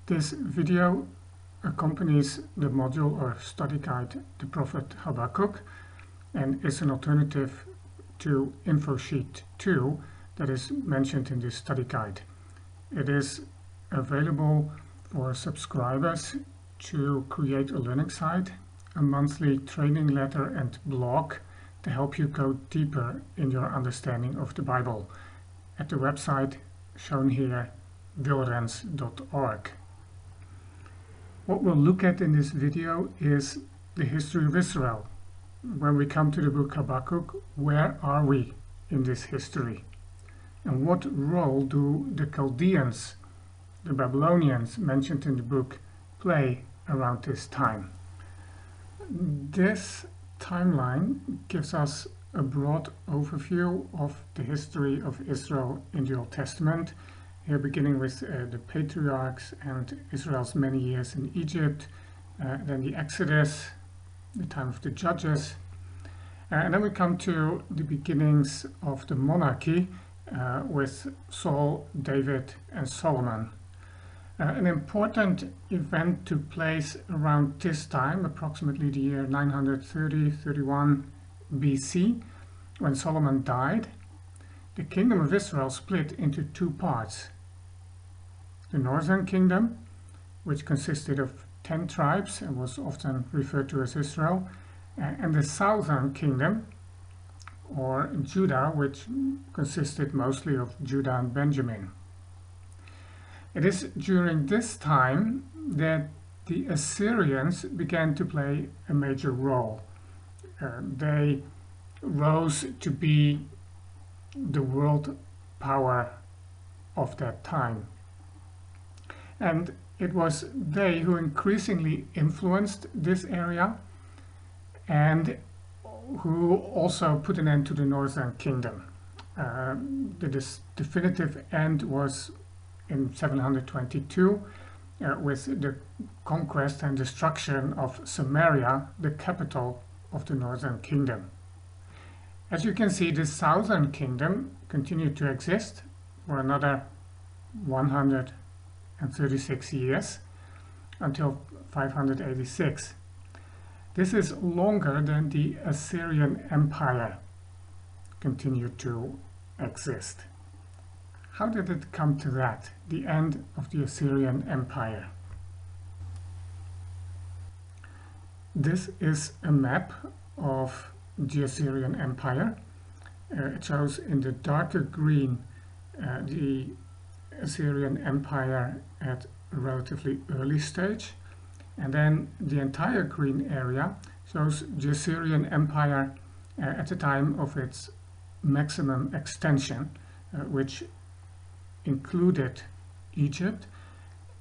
This video accompanies the module or study guide, the Prophet Habakkuk, and is an alternative to InfoSheet 2 that is mentioned in this study guide. It is available for subscribers to create a learning site, a monthly training letter and blog to help you go deeper in your understanding of the Bible at the website shown here, wilrens.org. What we'll look at in this video is the history of Israel. When we come to the book Habakkuk, where are we in this history? And what role do the Chaldeans, the Babylonians mentioned in the book, play around this time? This timeline gives us a broad overview of the history of Israel in the Old Testament, here beginning with the patriarchs and Israel's many years in Egypt, then the Exodus, the time of the Judges, and then we come to the beginnings of the monarchy with Saul, David and Solomon. An important event took place around this time, approximately the year 930-31 BC, when Solomon died. The kingdom of Israel split into two parts. The northern kingdom, which consisted of 10 tribes and was often referred to as Israel, and the southern kingdom, or Judah, which consisted mostly of Judah and Benjamin. It is during this time that the Assyrians began to play a major role. They rose to be the world power of that time. And it was they who increasingly influenced this area and who also put an end to the northern kingdom. The definitive end was in 722 with the conquest and destruction of Samaria, the capital of the northern kingdom. As you can see, the southern kingdom continued to exist for another 136 years until 586. This is longer than the Assyrian Empire continued to exist. How did it come to that, the end of the Assyrian Empire? This is a map of the Assyrian Empire. It shows in the darker green the Assyrian Empire at a relatively early stage, and then the entire green area shows the Assyrian Empire at the time of its maximum extension, which included Egypt,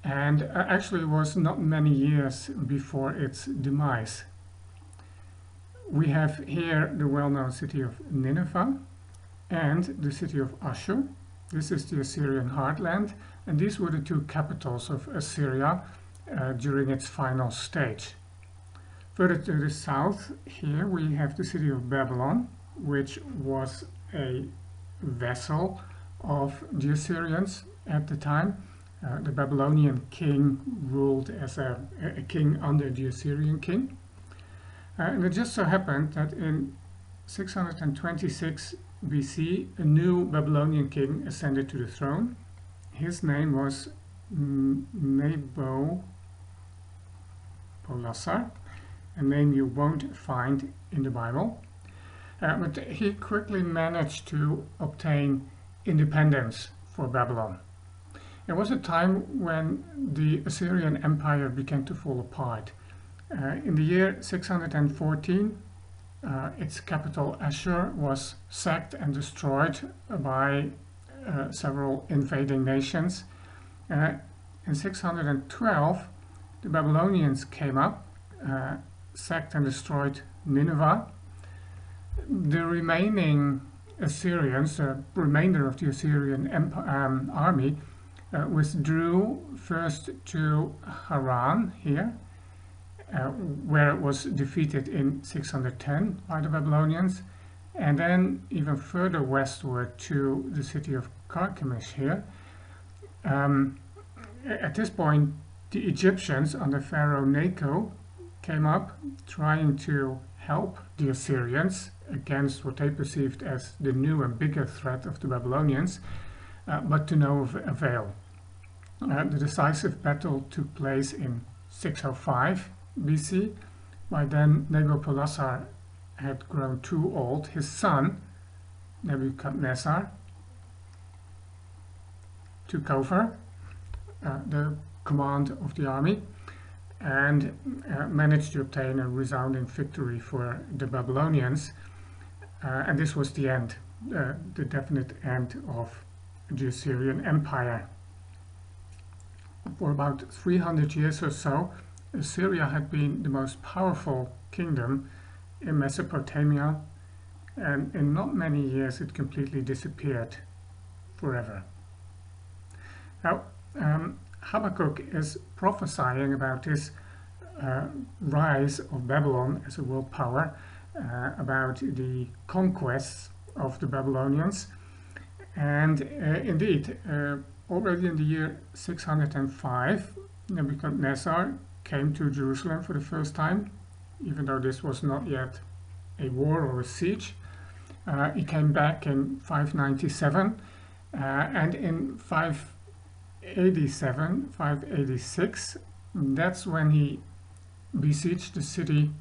and actually was not many years before its demise. We have here the well-known city of Nineveh and the city of Ashur. This is the Assyrian heartland, and these were the two capitals of Assyria during its final stage. Further to the south, here we have the city of Babylon, which was a vassal of the Assyrians at the time. The Babylonian king ruled as a king under the Assyrian king. And it just so happened that in 626 BC, a new Babylonian king ascended to the throne. His name was Nabopolassar, a name you won't find in the Bible. But he quickly managed to obtain independence for Babylon. It was a time when the Assyrian Empire began to fall apart. In the year 614, its capital Ashur was sacked and destroyed by several invading nations. In 612, the Babylonians came up, sacked and destroyed Nineveh. The remaining Assyrians, the remainder of the Assyrian army, withdrew first to Haran here, where it was defeated in 610 by the Babylonians, and then even further westward to the city of Carchemish here. At this point, The Egyptians under Pharaoh Necho came up trying to help the Assyrians against what they perceived as the new and bigger threat of the Babylonians, but to no avail. The decisive battle took place in 605 BC. By then Nabopolassar had grown too old. His son Nebuchadnezzar took over the command of the army and managed to obtain a resounding victory for the Babylonians, and this was the end, the definite end of the Assyrian Empire. For about 300 years or so, Assyria had been the most powerful kingdom in Mesopotamia, and in not many years it completely disappeared forever. Now, Habakkuk is prophesying about this rise of Babylon as a world power, about the conquests of the Babylonians, and indeed, already in the year 605, Nebuchadnezzar came to Jerusalem for the first time, even though this was not yet a war or a siege. He came back in 597, and in 586, that's when he besieged the city,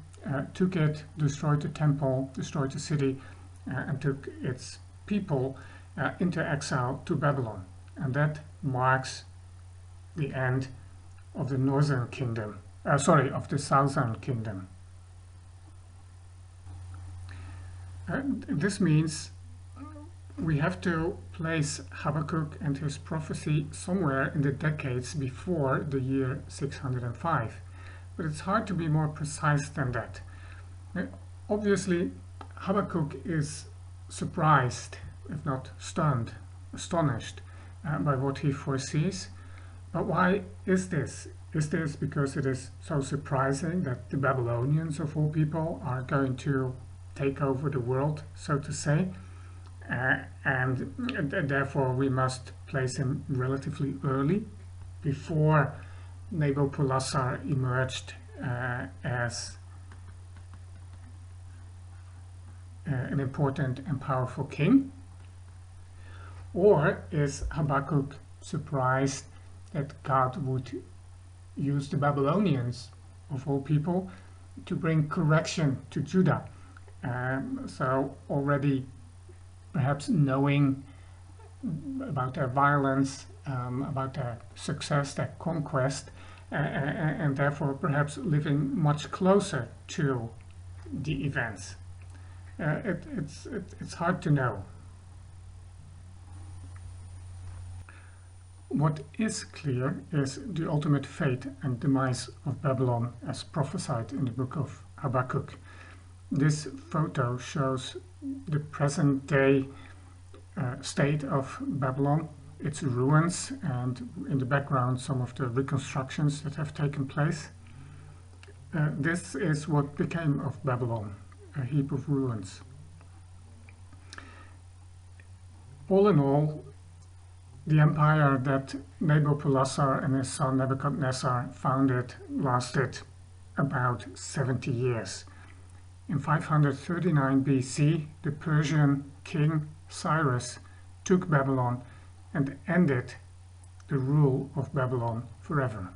took it, destroyed the temple, destroyed the city, and took its people into exile to Babylon. And that marks the end of the northern kingdom, of the southern kingdom. This means we have to place Habakkuk and his prophecy somewhere in the decades before the year 605. But it's hard to be more precise than that. Obviously, Habakkuk is surprised, if not stunned, astonished by what he foresees. But why is this? Is this because it is so surprising that the Babylonians, of all people, are going to take over the world, so to say? And therefore we must place him relatively early, before Nabopolassar emerged as an important and powerful king? Or is Habakkuk surprised that God would use the Babylonians, of all people, to bring correction to Judah? So already perhaps knowing about their violence, about their success, their conquest, and therefore perhaps living much closer to the events. It's hard to know. What is clear is the ultimate fate and demise of Babylon as prophesied in the book of Habakkuk. This photo shows the present day state of Babylon, its ruins, and in the background some of the reconstructions that have taken place. This is what became of Babylon, a heap of ruins. All in all, the empire that Nabopolassar and his son Nebuchadnezzar founded lasted about 70 years. In 539 BC, the Persian king Cyrus took Babylon and ended the rule of Babylon forever.